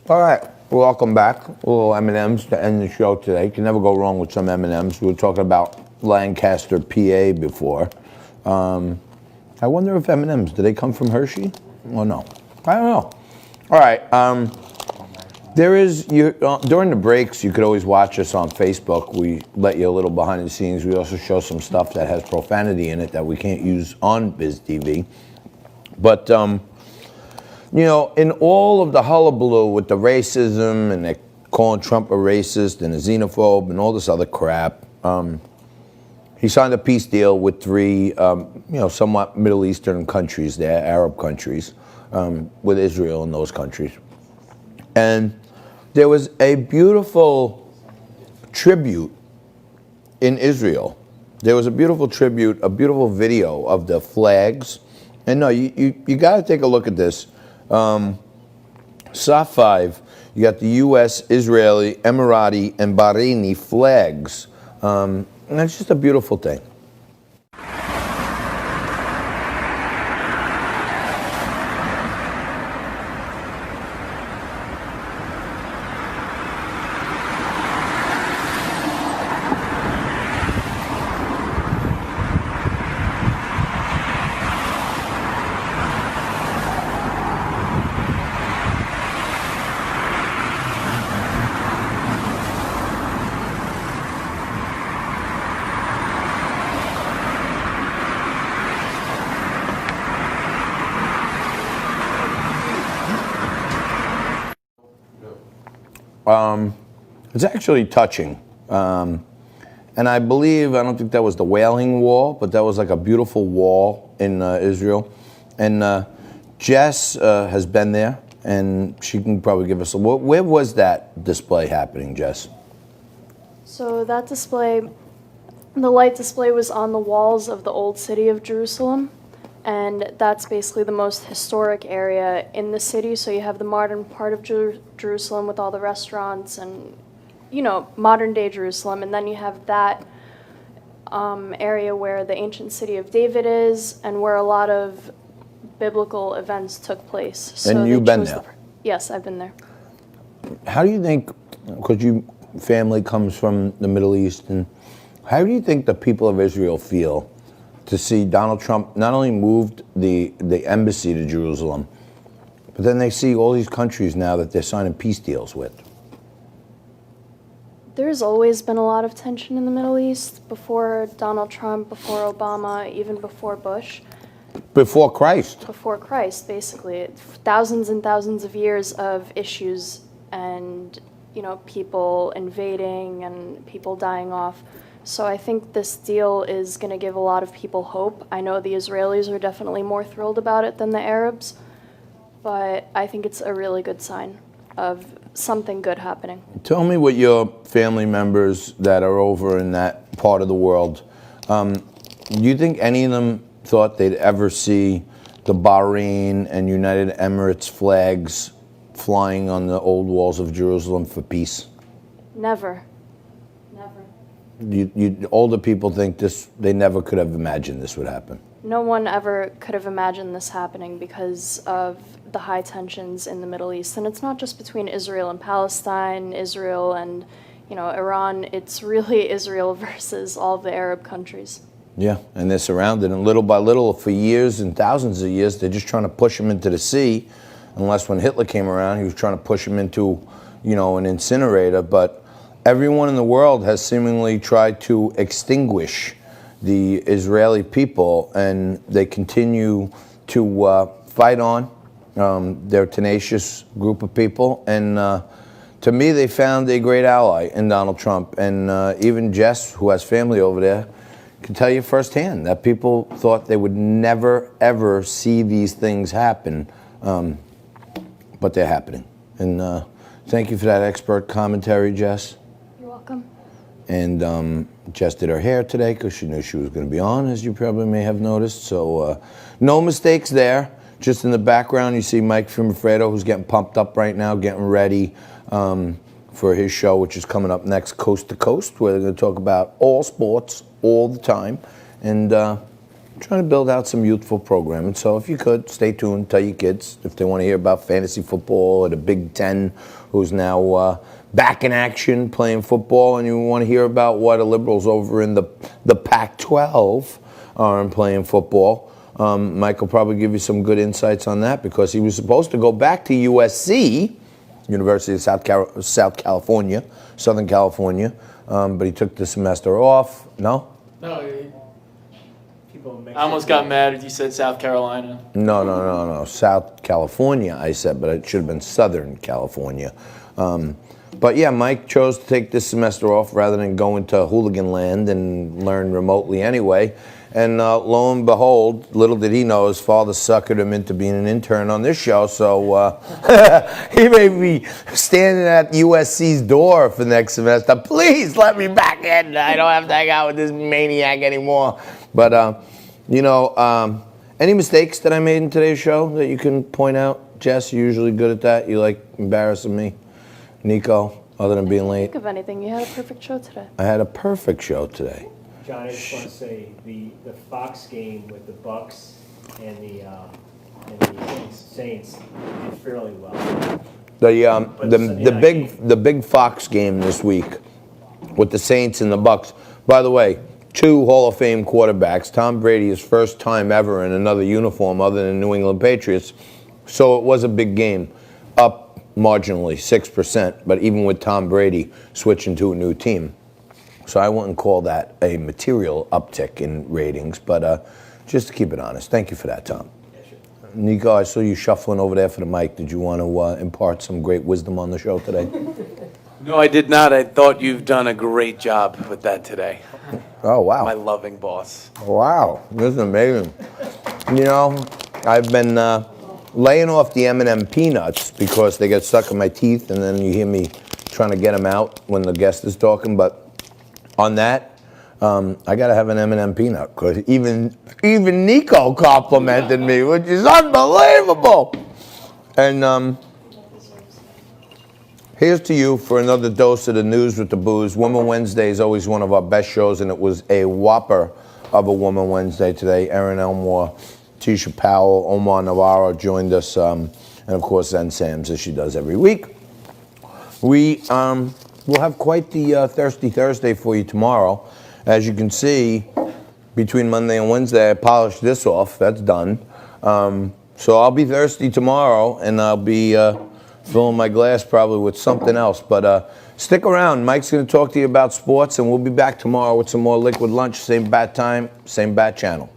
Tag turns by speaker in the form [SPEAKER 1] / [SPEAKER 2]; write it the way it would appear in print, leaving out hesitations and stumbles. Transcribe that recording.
[SPEAKER 1] All right, welcome back. A little M&Ms to end the show today. You can never go wrong with some M&Ms. We were talking about Lancaster, PA before. I wonder if M&Ms, do they come from Hershey or no? I don't know. All right, there is, during the breaks, you could always watch us on Facebook. We let you a little behind the scenes. We also show some stuff that has profanity in it that we can't use on Biz TV. But, you know, in all of the hullabaloo with the racism and they're calling Trump a racist and a xenophobe and all this other crap, he signed a peace deal with three, somewhat Middle Eastern countries there, Arab countries, with Israel and those countries. And there was a beautiful tribute in Israel. There was a beautiful tribute, a beautiful video of the flags. And no, you got to take a look at this. SOF 5, you got the U.S., Israeli, Emirati, and Bahraini flags. And that's just a beautiful thing. It's actually touching. And I believe, I don't think that was the Wailing Wall, but that was like a beautiful wall in Israel. And Jess has been there, and she can probably give us a, where was that display happening, Jess?
[SPEAKER 2] So that display, the light display was on the walls of the old city of Jerusalem. And that's basically the most historic area in the city. So you have the modern part of Jerusalem with all the restaurants and, you know, modern day Jerusalem. And then you have that area where the ancient city of David is and where a lot of biblical events took place. So
[SPEAKER 1] and you've been there?
[SPEAKER 2] Yes, I've been there.
[SPEAKER 1] How do you think, because your family comes from the Middle East, and how do you think the people of Israel feel to see Donald Trump not only moved the embassy to Jerusalem, but then they see all these countries now that they're signing peace deals with?
[SPEAKER 2] There's always been a lot of tension in the Middle East before Donald Trump, before Obama, even before Bush.
[SPEAKER 1] Before Christ.
[SPEAKER 2] Before Christ, basically. Thousands and thousands of years of issues and, you know, people invading and people dying off. So I think this deal is going to give a lot of people hope. I know the Israelis are definitely more thrilled about it than the Arabs, but I think it's a really good sign of something good happening.
[SPEAKER 1] Tell me what your family members that are over in that part of the world, do you think any of them thought they'd ever see the Bahrain and United Emirates flags flying on the old walls of Jerusalem for peace?
[SPEAKER 2] Never.
[SPEAKER 1] Older people think this, they never could have imagined this would happen.
[SPEAKER 2] No one ever could have imagined this happening because of the high tensions in the Middle East. And it's not just between Israel and Palestine, Israel and, you know, Iran. It's really Israel versus all of the Arab countries.
[SPEAKER 1] Yeah, and they're surrounded, and little by little, for years and thousands of years, they're just trying to push them into the sea. Unless when Hitler came around, he was trying to push them into, you know, an incinerator. But everyone in the world has seemingly tried to extinguish the Israeli people, and they continue to fight on. They're a tenacious group of people, and to me, they found a great ally in Donald Trump. And even Jess, who has family over there, can tell you firsthand that people thought they would never, ever see these things happen, but they're happening. And thank you for that expert commentary, Jess.
[SPEAKER 2] Welcome.
[SPEAKER 1] And Jess did her hair today because she knew she was going to be on, as you probably may have noticed. So no mistakes there. Just in the background, you see Mike Fumifredo, who's getting pumped up right now, getting ready for his show, which is coming up next, Coast to Coast, where they're going to talk about all sports all the time. And trying to build out some youthful programming. So if you could, stay tuned. Tell your kids if they want to hear about fantasy football or the Big Ten, who's now back in action playing football, and you want to hear about why the liberals over in the Pac-12 aren't playing football. Mike will probably give you some good insights on that because he was supposed to go back to USC, University of Southern California, but he took the semester off. No?
[SPEAKER 3] No, I almost got mad if you said South Carolina.
[SPEAKER 1] No. South California, I said, but it should have been Southern California. But yeah, Mike chose to take this semester off rather than go into hooligan land and learn remotely anyway. And lo and behold, little did he know, his father suckered him into being an intern on this show. So he may be standing at USC's door for next semester. Please let me back in. I don't have to hang out with this maniac anymore. But, any mistakes that I made in today's show that you can point out? Jess, you're usually good at that. You like embarrassing me. Nico, other than being late?
[SPEAKER 2] Think of anything. You had a perfect show today.
[SPEAKER 1] I had a perfect show today.
[SPEAKER 4] John, I just want to say the Fox game with the Bucks and the Saints did fairly well.
[SPEAKER 1] The big Fox game this week with the Saints and the Bucks. By the way, 2 Hall of Fame quarterbacks. Tom Brady, his first time ever in another uniform other than New England Patriots. So it was a big game, up marginally 6%. But even with Tom Brady switching to a new team. So I wouldn't call that a material uptick in ratings, but just to keep it honest. Thank you for that, Tom.
[SPEAKER 4] Yeah, sure.
[SPEAKER 1] Nico, I saw you shuffling over there for the mic. Did you want to impart some great wisdom on the show today?
[SPEAKER 5] No, I did not. I thought you've done a great job with that today.
[SPEAKER 1] Oh, wow.
[SPEAKER 5] My loving boss.
[SPEAKER 1] Wow, this is amazing. You know, I've been laying off the M&M peanuts because they get stuck in my teeth, and then you hear me trying to get them out when the guest is talking, but on that, I got to have an M&M peanut because even Nico complimented me, which is unbelievable. And here's to you for another dose of the news with the booze. Woman Wednesday is always one of our best shows, and it was a whopper of a Woman Wednesday today. Erin Elmore, Teisha Powell, Omar Navarro joined us, and of course Xen Sams, as she does every week. We'll have quite the Thirsty Thursday for you tomorrow. As you can see, between Monday and Wednesday, I polished this off. That's done. So I'll be thirsty tomorrow, and I'll be filling my glass probably with something else. But stick around. Mike's going to talk to you about sports, and we'll be back tomorrow with some more Liquid Lunch. Same bat time, same bat channel.